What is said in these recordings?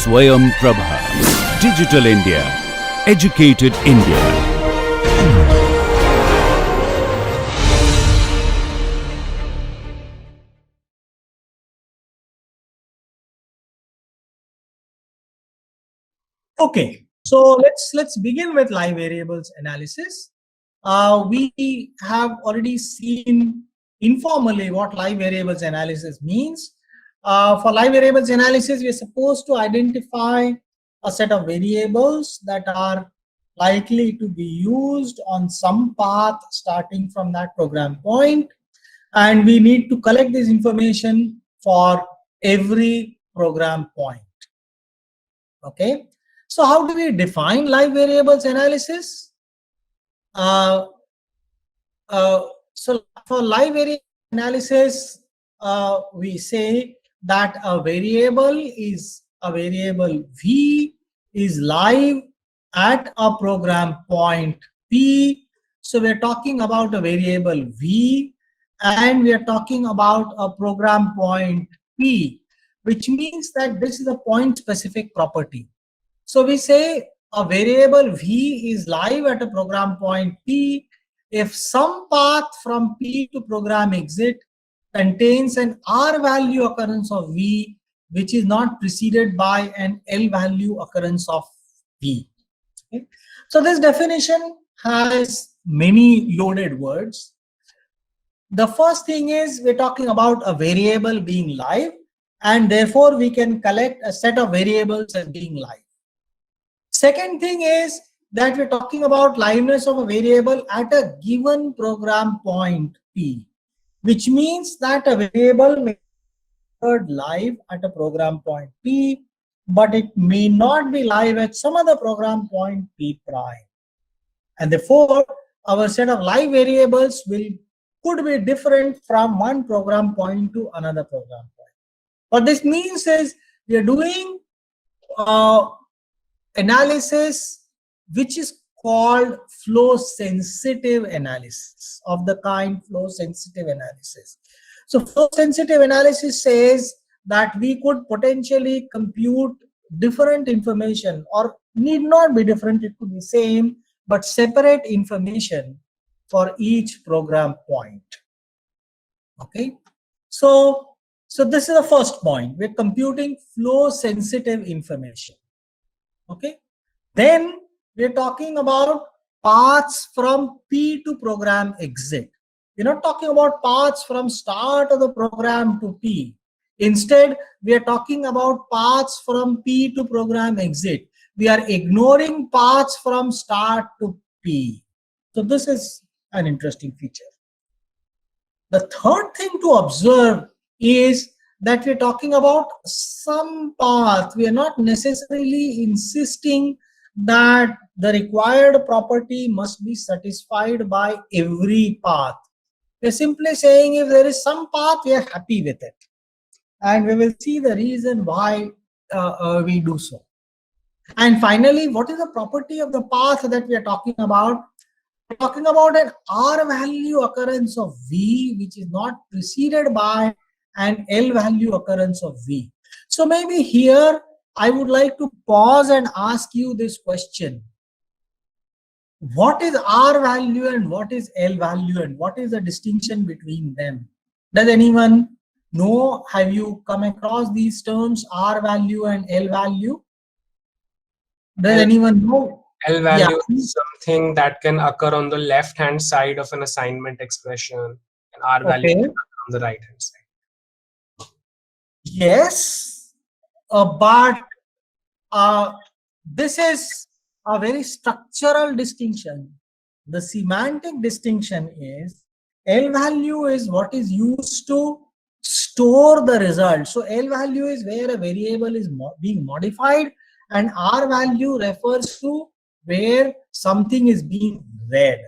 Swayam Prabha. Digital India. Educated India. Okay, so let's begin with live variables analysis. We have already seen informally what live variables analysis means. For live variables analysis, we are supposed to identify a set of variables that are likely to be used on some path starting from that program point, and we need to collect this information for every program point. Okay, so how do we define live variables analysis? So for live variable analysis, we say that a variable V is live at a program point P. So we're talking about a variable V, and we are talking about a program point P, which means that this is a point specific property. So we say a variable V is live at a program point P if some path from P to program exit contains an R value occurrence of V which is not preceded by an L value occurrence of V. Okay? So this definition has many loaded words. The first thing is we're talking about a variable being live, and therefore we can collect a set of variables as being live. Second thing is that we're talking about liveness of a variable at a given program point P, which means that a variable may be live at a program point P, but it may not be live at some other program point P prime. And therefore, our set of live variables could be different from one program point to another program point. What this means is we are doing analysis which is called flow sensitive analysis, of the kind flow sensitive analysis. So flow sensitive analysis says that we could potentially compute different information, or need not be different, it could be same, but separate information for each program point. Okay, so this is the first point. We're computing flow sensitive information. Okay, then we're talking about paths from P to program exit. We're not talking about paths from start of the program to P. Instead, we are talking about paths from P to program exit. We are ignoring paths from start to P. So this is an interesting feature. The third thing to observe is that we're talking about some path. We are not necessarily insisting that the required property must be satisfied by every path. We're simply saying if there is some path, we are happy with it. And we will see the reason why we do so. And finally, what is the property of the path that we are talking about? We're talking about an R value occurrence of V, which is not preceded by an L value occurrence of V. So maybe here I would like to pause and ask you this question. What is R value and what is L value, and what is the distinction between them? Does anyone know? Have you come across these terms, R value and L value? Does anyone know? L value is something that can occur on the left hand side of an assignment expression, and R value can occur on the right hand side. Yes, but this is a very structural distinction. The semantic distinction is L value is what is used to store the result. So L value is where a variable is being modified, and R value refers to where something is being read.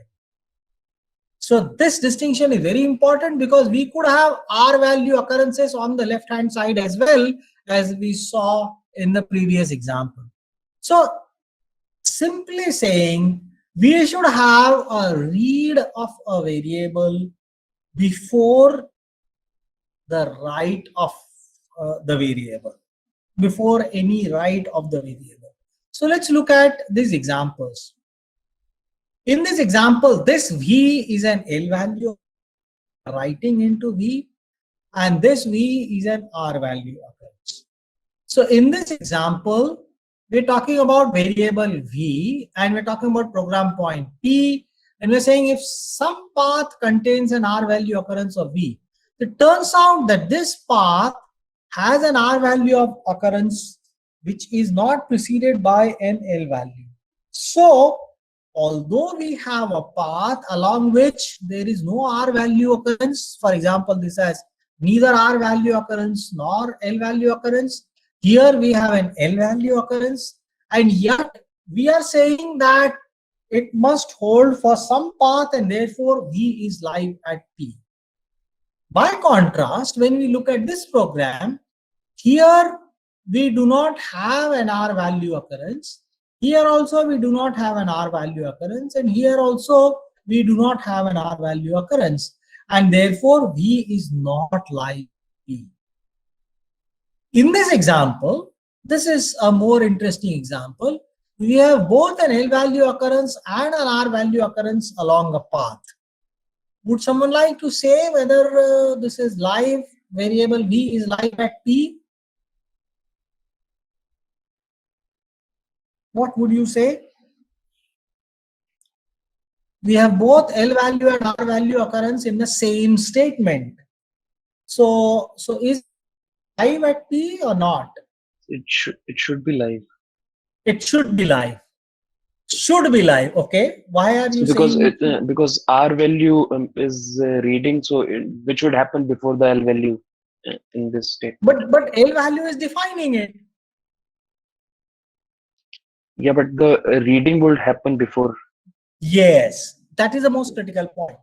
So this distinction is very important because we could have R value occurrences on the left hand side as well, as we saw in the previous example. So simply saying we should have a read of a variable before the write of the variable. before any write of the variable. So let's look at these examples. In this example, this V is an L value writing into V, and this V is an R value occurrence. So in this example, we're talking about variable V and we're talking about program point P, and we're saying if some path contains an R value occurrence of V, it turns out that this path has an R value of occurrence which is not preceded by an L value. So although we have a path along which there is no R value occurrence, for example, this has neither R value occurrence nor L value occurrence. Here we have an L value occurrence, and yet we are saying that it must hold for some path and therefore V is live at P. By contrast, when we look at this program, here we do not have an R value occurrence. Here also we do not have an R value occurrence, and here also we do not have an R value occurrence, and therefore V is not live P. In this example, this is a more interesting example. We have both an L value occurrence and an R value occurrence along a path. Would someone like to say whether this is live, variable V is live at P? What would you say? We have both L value and R value occurrence in the same statement. So is it live at P or not? It should be live. It should be live. Should be live. Okay. Why are you saying? Because R value is reading, so which would happen before the L value in this statement. But L value is defining it. Yeah, but the reading would happen before. Yes, that is the most critical point.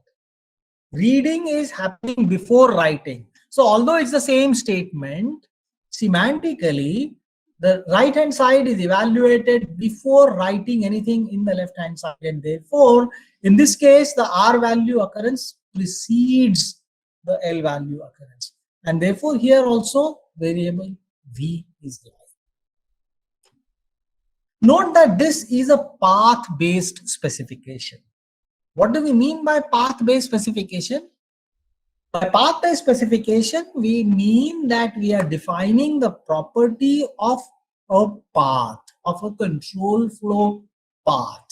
Reading is happening before writing. So although it's the same statement, semantically, the right hand side is evaluated before writing anything in the left hand side, and therefore in this case the R value occurrence precedes the L value occurrence, and therefore here also variable V is live. Note that this is a path based specification. What do we mean by path based specification? By path-based specification, we mean that we are defining the property of a path, of a control flow path.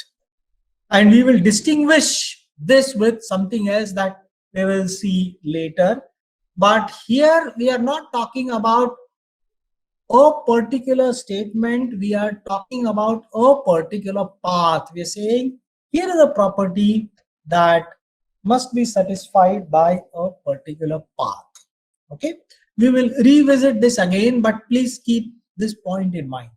And we will distinguish this with something else that we will see later. But here we are not talking about a particular statement, we are talking about a particular path. We are saying here is a property that must be satisfied by a particular path. Okay, we will revisit this again, but please keep this point in mind.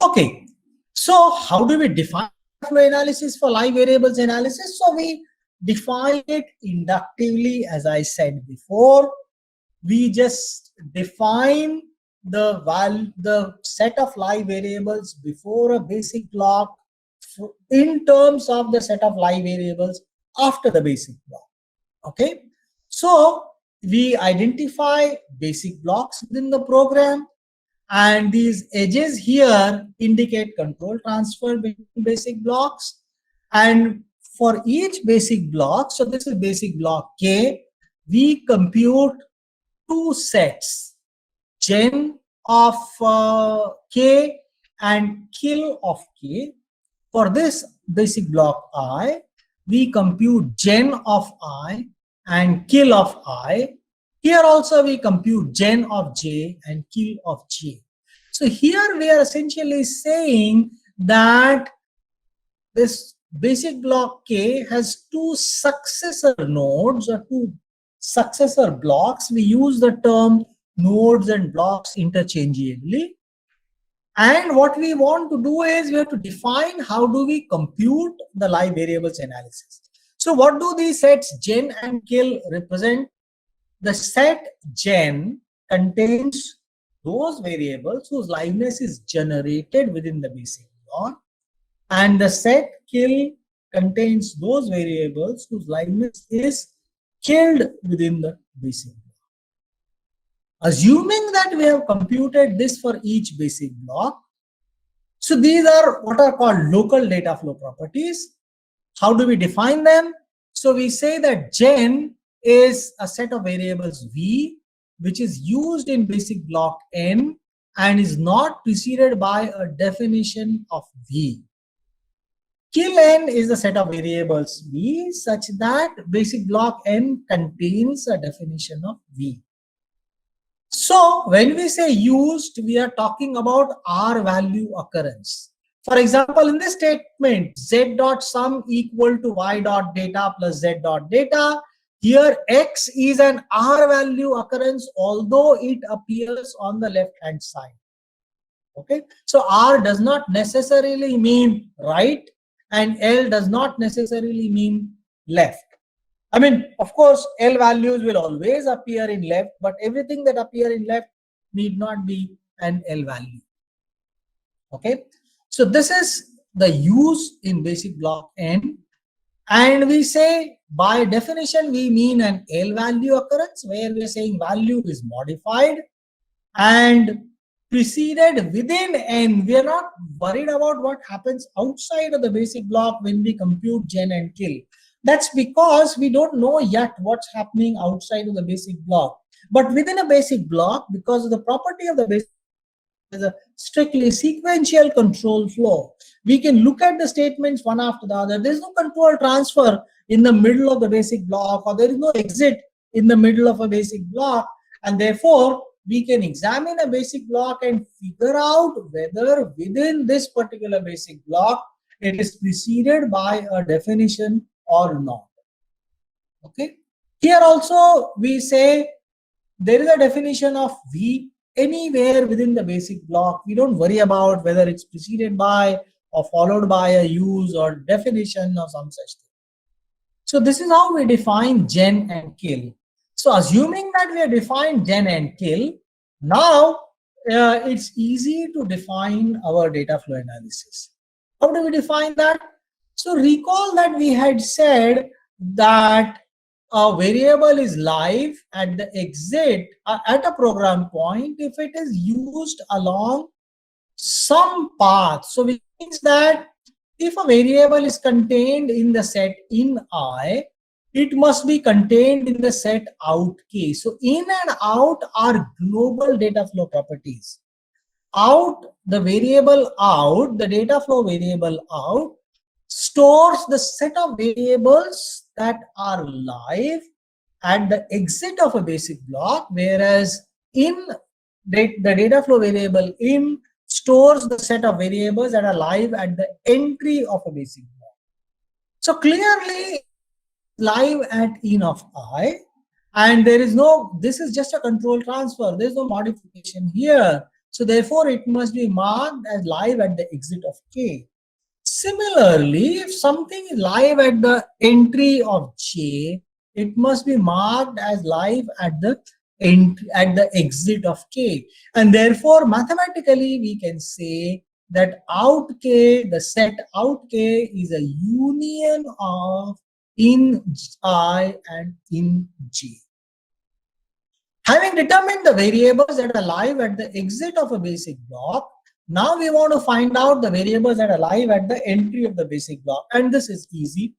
Okay, so how do we define flow analysis for live variables analysis? So we define it inductively, as I said before. We just define the set of live variables before a basic block in terms of the set of live variables after the basic block. Okay, so we identify basic blocks within the program, and these edges here indicate control transfer between basic blocks. And for each basic block, so this is basic block K, we compute two sets, gen of K and kill of K. For this basic block I, we compute gen of I and kill of I. Here also we compute gen of J and kill of J. So here we are essentially saying that this basic block K has two successor nodes or two successor blocks. We use the term nodes and blocks interchangeably. And what we want to do is we have to define how do we compute the live variables analysis. So what do these sets gen and kill represent? The set gen contains those variables whose liveness is generated within the basic block, and the set kill contains those variables whose liveness is killed within the basic block. Assuming that we have computed this for each basic block, so these are what are called local data flow properties. How do we define them? So we say that gen is a set of variables v, which is used in basic block n and is not preceded by a definition of v. Kill n is a set of variables v such that basic block n contains a definition of v. So when we say used, we are talking about R value occurrence. For example, in this statement, z dot sum equal to y dot data plus z dot data, here x is an R value occurrence, although it appears on the left hand side. Okay, so R does not necessarily mean right and L does not necessarily mean left. I mean, of course, L values will always appear in left, but everything that appear in left need not be an L value. Okay, so this is the use in basic block n, and we say by definition we mean an L value occurrence where we are saying value is modified and preceded within n. We are not worried about what happens outside of the basic block when we compute gen and kill. That's because we don't know yet what's happening outside of the basic block. But within a basic block, because of the property of the basic is a strictly sequential control flow, we can look at the statements one after the other. There's no control transfer in the middle of the basic block, or there is no exit in the middle of a basic block, and therefore we can examine a basic block and figure out whether within this particular basic block it is preceded by a definition or not. Okay, here also we say there is a definition of v anywhere within the basic block. We don't worry about whether it's preceded by or followed by a use or definition or some such thing. So this is how we define gen and kill. So assuming that we have defined gen and kill, now it's easy to define our data flow analysis. How do we define that? So recall that we had said that a variable is live at the exit at a program point if it is used along some path. So which means that if a variable is contained in the set in I, it must be contained in the set out k. So in and out are global data flow properties. Out, the variable out, the data flow variable out, stores the set of variables that are live at the exit of a basic block, whereas in the data flow variable in stores the set of variables that are live at the entry of a basic block. So clearly live at in of I, and there is no, this is just a control transfer, there is no modification here, so therefore it must be marked as live at the exit of k. Similarly, if something is live at the entry of j, it must be marked as live at the exit of k, and therefore mathematically we can say that out k, the set out k is a union of in I and in j. Having determined the variables that are live at the exit of a basic block, now we want to find out the variables that are live at the entry of the basic block, and this is easy.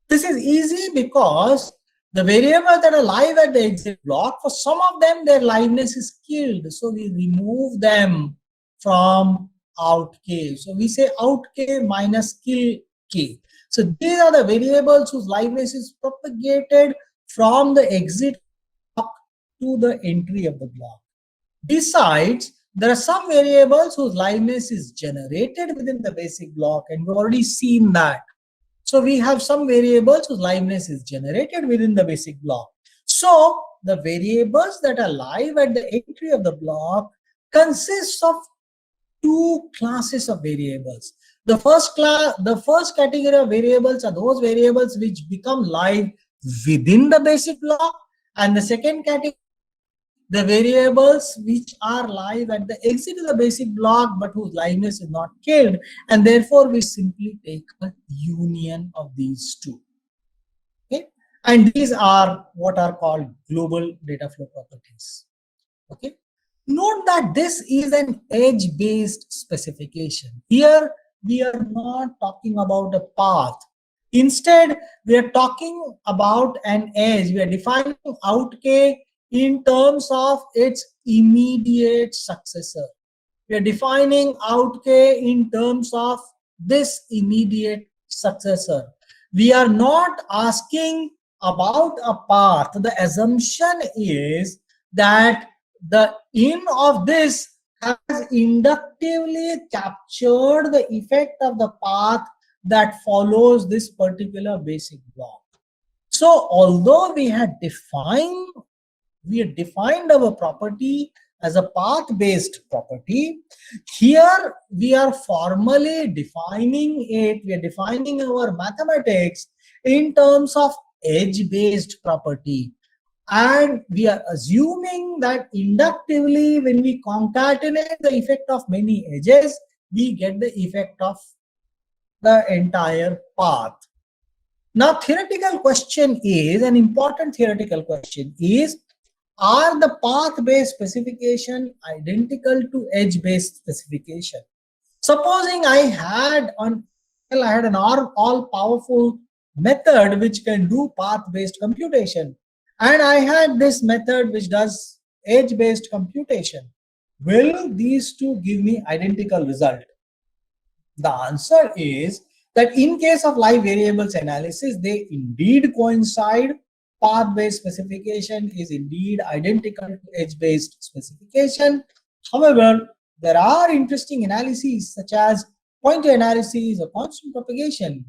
This is easy because the variables that are live at the exit block, for some of them their liveness is killed, so we remove them from out k. So we say out k minus kill k. So these are the variables whose liveness is propagated from the exit block to the entry of the block. Besides, there are some variables whose liveness is generated within the basic block, and we've already seen that. So we have some variables whose liveness is generated within the basic block. So the variables that are live at the entry of the block consists of two classes of variables. The first category of variables are those variables which become live within the basic block, and the second category, the variables which are live at the exit of the basic block but whose liveness is not killed, and therefore we simply take a union of these two. Okay, and these are what are called global data flow properties. Okay. Note that this is an edge-based specification. Here, we are not talking about a path. Instead, we are talking about an edge. We are defining out K in terms of its immediate successor. We are defining out K in terms of this immediate successor. We are not asking about a path. The assumption is that the in of this has inductively captured the effect of the path that follows this particular basic block. So although we had defined our property as a path-based property, here we are formally defining it. We are defining our mathematics in terms of edge-based property. And we are assuming that inductively, when we concatenate the effect of many edges, we get the effect of the entire path. Now, theoretical question is, an important theoretical question is, are the path-based specification identical to edge-based specification? Supposing I had an all-powerful method which can do path-based computation, and I had this method which does edge-based computation. Will these two give me identical result? The answer is that in case of live variables analysis, they indeed coincide. Path-based specification is indeed identical to edge-based specification. However, there are interesting analyses such as pointer analysis or constant propagation.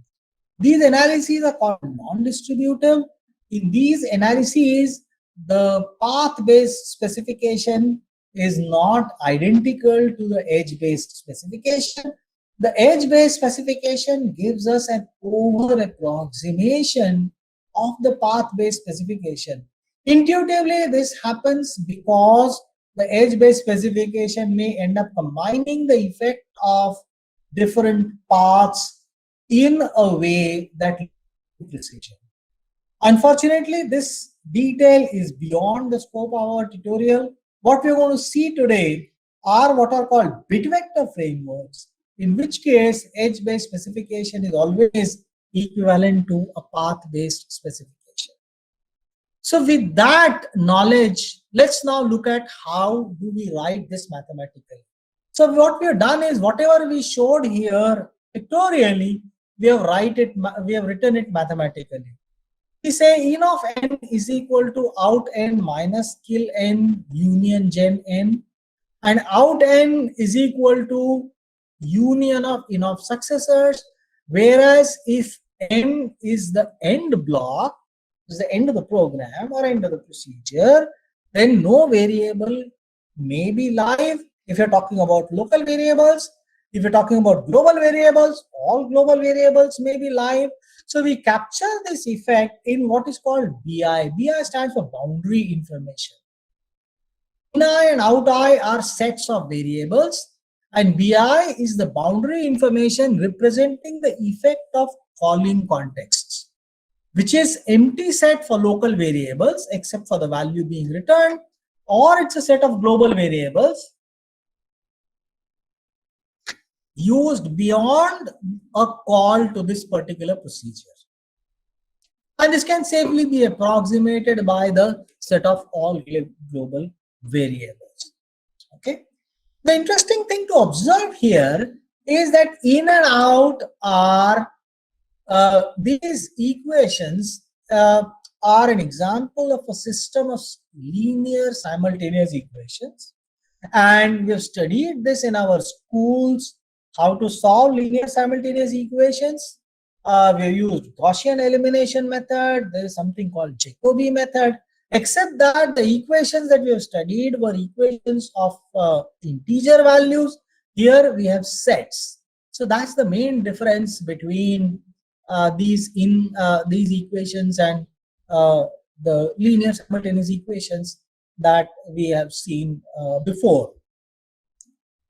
These analyses are called non-distributive. In these analyses, the path-based specification is not identical to the edge-based specification. The edge-based specification gives us an over-approximation of the path-based specification. Intuitively, this happens because the edge-based specification may end up combining the effect of different paths in a way that leads to precision. Unfortunately, this detail is beyond the scope of our tutorial. What we're going to see today are what are called bit vector frameworks, in which case edge-based specification is always equivalent to a path-based specification. So with that knowledge, let's now look at how do we write this mathematically. So what we have done is whatever we showed here pictorially, we have written it mathematically. We say in of n is equal to out n minus kill n union gen n, and out n is equal to union of in of successors. Whereas if n is the end block, is the end of the program or end of the procedure, then no variable may be live. If you're talking about local variables, if you're talking about global variables, all global variables may be live. So we capture this effect in what is called BI. BI stands for boundary information. In-I and out-I are sets of variables, and BI is the boundary information representing the effect of calling contexts, which is empty set for local variables except for the value being returned, or it's a set of global variables used beyond a call to this particular procedure. And this can safely be approximated by the set of all global variables. Okay. The interesting thing to observe here is that in and out are these equations are an example of a system of linear simultaneous equations, and we have studied this in our schools, how to solve linear simultaneous equations. We have used Gaussian elimination method. There is something called Jacobi method, except that the equations that we have studied were equations of integer values. Here we have sets. So that's the main difference between these equations and the linear simultaneous equations that we have seen before.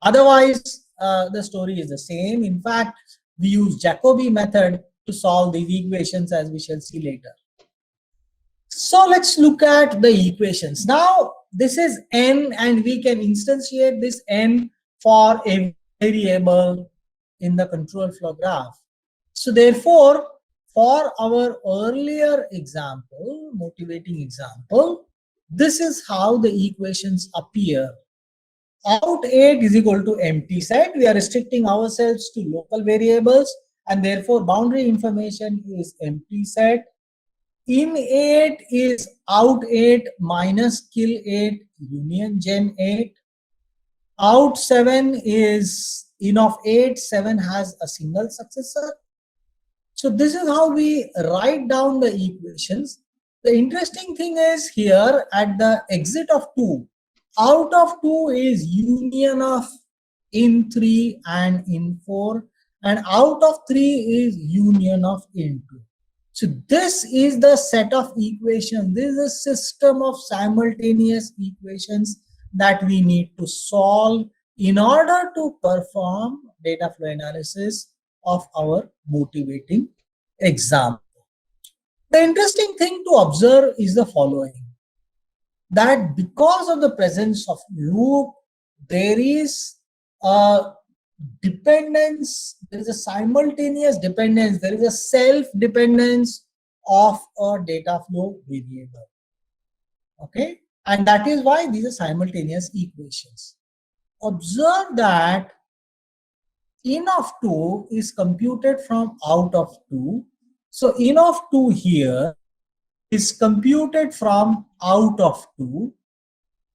Otherwise, the story is the same. In fact, we use Jacobi method to solve these equations, as we shall see later. So let's look at the equations. Now, this is n, and we can instantiate this n for a variable in the control flow graph. So therefore, for our earlier example, motivating example, this is how the equations appear. Out 8 is equal to empty set. We are restricting ourselves to local variables, and therefore boundary information is empty set. In 8 is out 8 minus kill 8 union gen 8. Out 7 is in of 8, 7 has a single successor. So this is how we write down the equations. The interesting thing is here at the exit of 2, out of 2 is union of in 3 and in 4, and out of 3 is union of in 2. So this is the set of equations. This is a system of simultaneous equations that we need to solve in order to perform data flow analysis of our motivating example. The interesting thing to observe is the following, that because of the presence of loop, there is a dependence, there is a simultaneous dependence, there is a self-dependence of a data flow variable. Okay, and that is why these are simultaneous equations. Observe that in of 2 is computed from out of 2. So in of 2 here is computed from out of 2.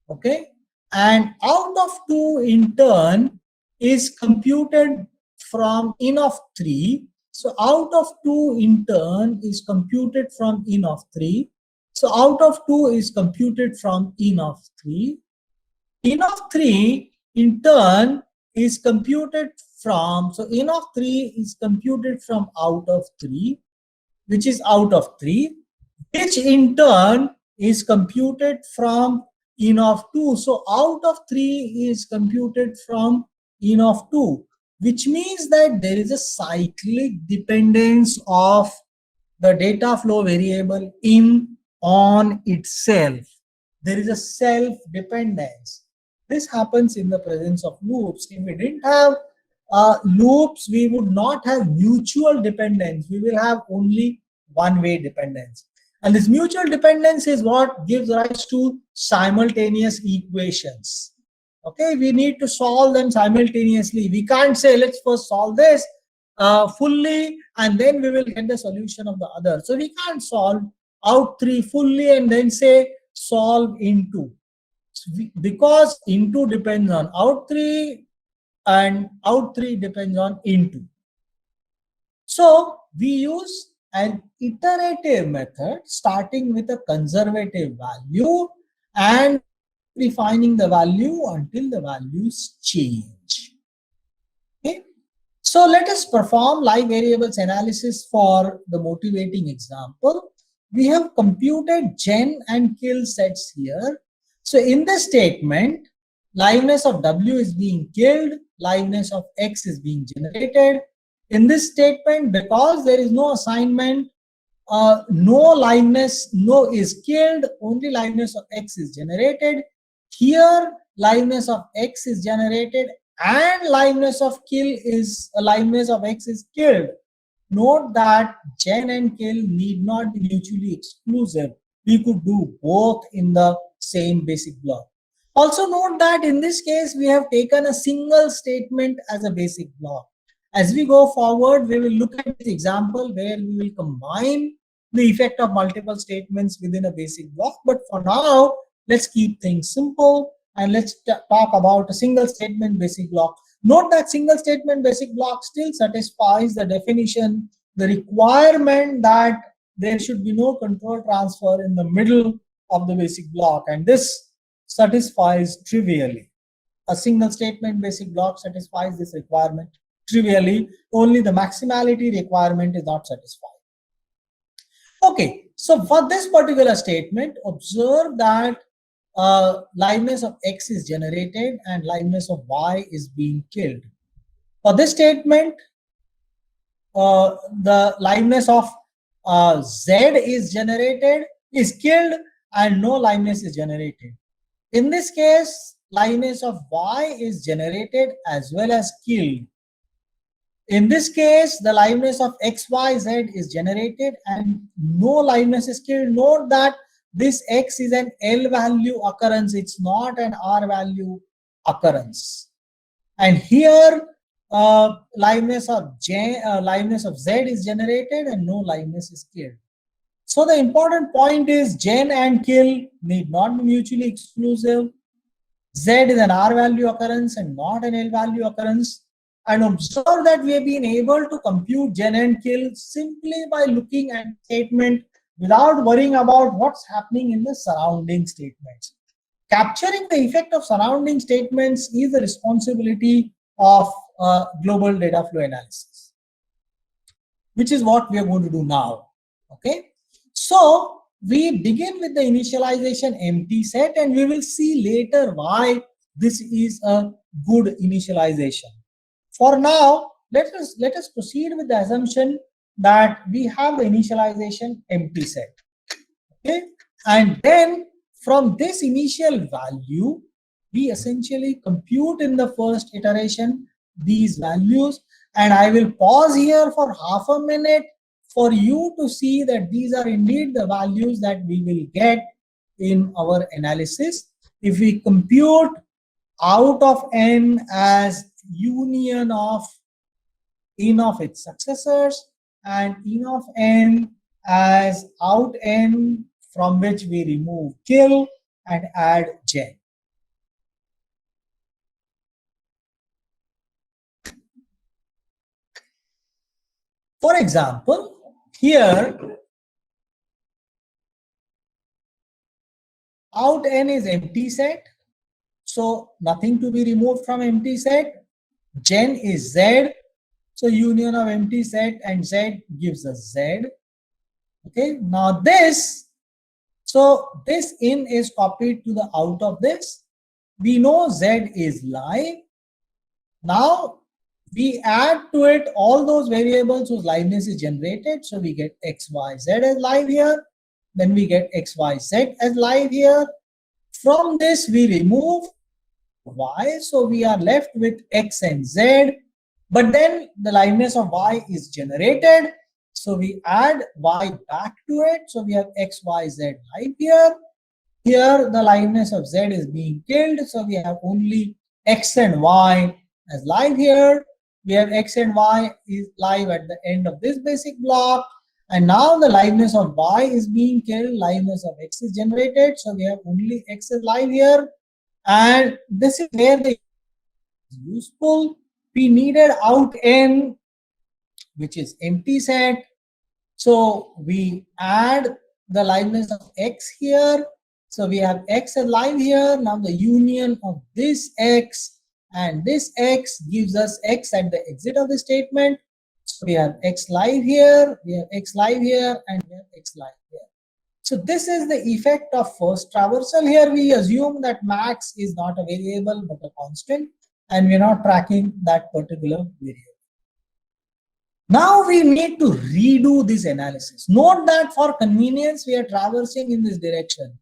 Okay, and out of 2 in turn is computed from in of 3. So out of 2 in turn is computed from in of 3. So out of 2 is computed from in of 3. In of 3 in turn is computed from, so in of 3 is computed from out of 3, which is out of 3, which in turn is computed from in of 2. So out of 3 is computed from in of 2, which means that there is a cyclic dependence of the data flow variable in on itself. There is a self-dependence. This happens in the presence of loops. If we didn't have loops, we would not have mutual dependence. We will have only one-way dependence. And this mutual dependence is what gives rise to simultaneous equations. Okay, we need to solve them simultaneously. We can't say, let's first solve this fully and then we will get the solution of the other. So we can't solve out 3 fully and then say solve in 2. Because in 2 depends on out 3 and out 3 depends on in 2. So we use an iterative method starting with a conservative value and refining the value until the values change. Okay. So let us perform live variables analysis for the motivating example. We have computed gen and kill sets here. So in this statement, liveness of W is being killed, liveness of X is being generated. In this statement, because there is no assignment, no liveness, no is killed, only liveness of X is generated. Here, liveness of X is generated and liveness of liveness of X is killed. Note that gen and kill need not be mutually exclusive. We could do both in the same basic block. Also note that in this case, we have taken a single statement as a basic block. As we go forward, we will look at this example where we will combine the effect of multiple statements within a basic block. But for now, let's keep things simple and let's talk about a single statement basic block. Note that single statement basic block still satisfies the definition, the requirement that there should be no control transfer in the middle of the basic block, and this satisfies trivially. A single statement basic block satisfies this requirement trivially. Only the maximality requirement is not satisfied. Okay, so for this particular statement, observe that liveness of X is generated and liveness of Y is being killed. For this statement, the liveness of Z is killed and no liveness is generated. In this case, liveness of Y is generated as well as killed. In this case, the liveness of X, Y, Z is generated and no liveness is killed. Note that this X is an L value occurrence. It's not an R value occurrence. And here, liveness of Z is generated and no liveness is killed. So the important point is gen and kill need not be mutually exclusive. Z is an R value occurrence and not an L value occurrence. And observe that we have been able to compute gen and kill simply by looking at statement without worrying about what's happening in the surrounding statements. Capturing the effect of surrounding statements is the responsibility of global data flow analysis, which is what we are going to do now. Okay, so we begin with the initialization empty set, and we will see later why this is a good initialization. For now, let us proceed with the assumption that we have the initialization empty set. Okay, and then from this initial value, we essentially compute in the first iteration these values, and I will pause here for half a minute for you to see that these are indeed the values that we will get in our analysis. If we compute out of n as union of in of its successors and in of n as out n from which we remove kill and add gen. For example, here out n is empty set, so nothing to be removed from empty set. Gen is Z, so union of empty set and Z gives us Z. Okay, now this, so this in is copied to the out of this. We know Z is live. Now we add to it all those variables whose liveness is generated. So we get X, Y, Z as live here. Then we get X, Y, Z as live here. From this we remove Y, so we are left with X and Z, but then the liveness of Y is generated, so we add Y back to it, so we have X, Y, Z live here. Here the liveness of Z is being killed, so we have only X and Y as live here. We have X and Y is live at the end of this basic block, and now the liveness of Y is being killed, liveness of X is generated, so we have only X is live here. And this is where the useful. We needed out n, which is empty set. So we add the liveness of X here. So we have X alive here. Now the union of this X and this X gives us X at the exit of the statement. So we have X live here, we have X live here, and we have X live here. So this is the effect of first traversal. Here we assume that max is not a variable but a constant, and we are not tracking that particular variable. Now we need to redo this analysis. Note that for convenience we are traversing in this direction.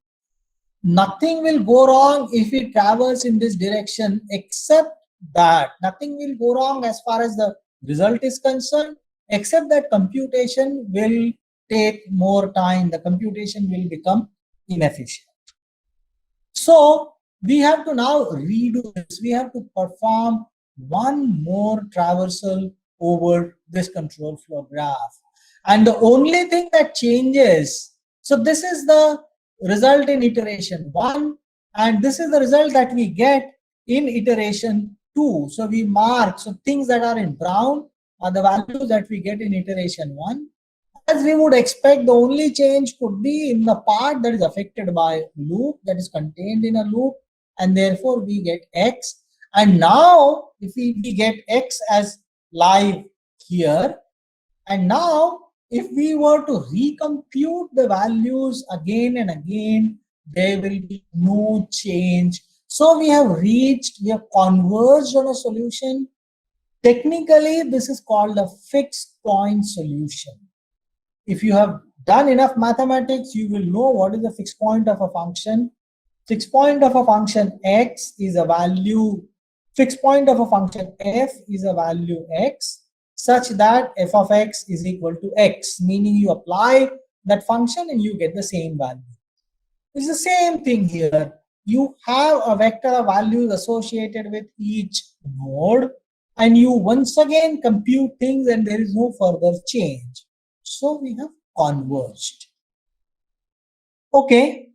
Nothing will go wrong if we traverse in this direction, except that nothing will go wrong as far as the result is concerned, except that computation will take more time. The computation will become inefficient. So we have to now redo this. We have to perform one more traversal over this control flow graph. And the only thing that changes, so this is the result in iteration 1, and this is the result that we get in iteration 2. So we mark, so things that are in brown are the values that we get in iteration 1. As we would expect, the only change could be in the part that is affected by loop, that is contained in a loop, and therefore we get X. And now if we get X as live here, and now if we were to recompute the values again and again, there will be no change. So we have converged on a solution. Technically, this is called a fixed point solution. If you have done enough mathematics, you will know what is the fixed point of a function. Fixed point of a function x is a value, fixed point of a function f is a value x such that f of x is equal to x, meaning you apply that function and you get the same value. It's the same thing here. You have a vector of values associated with each node and you once again compute things and there is no further change. So we have converged. Okay,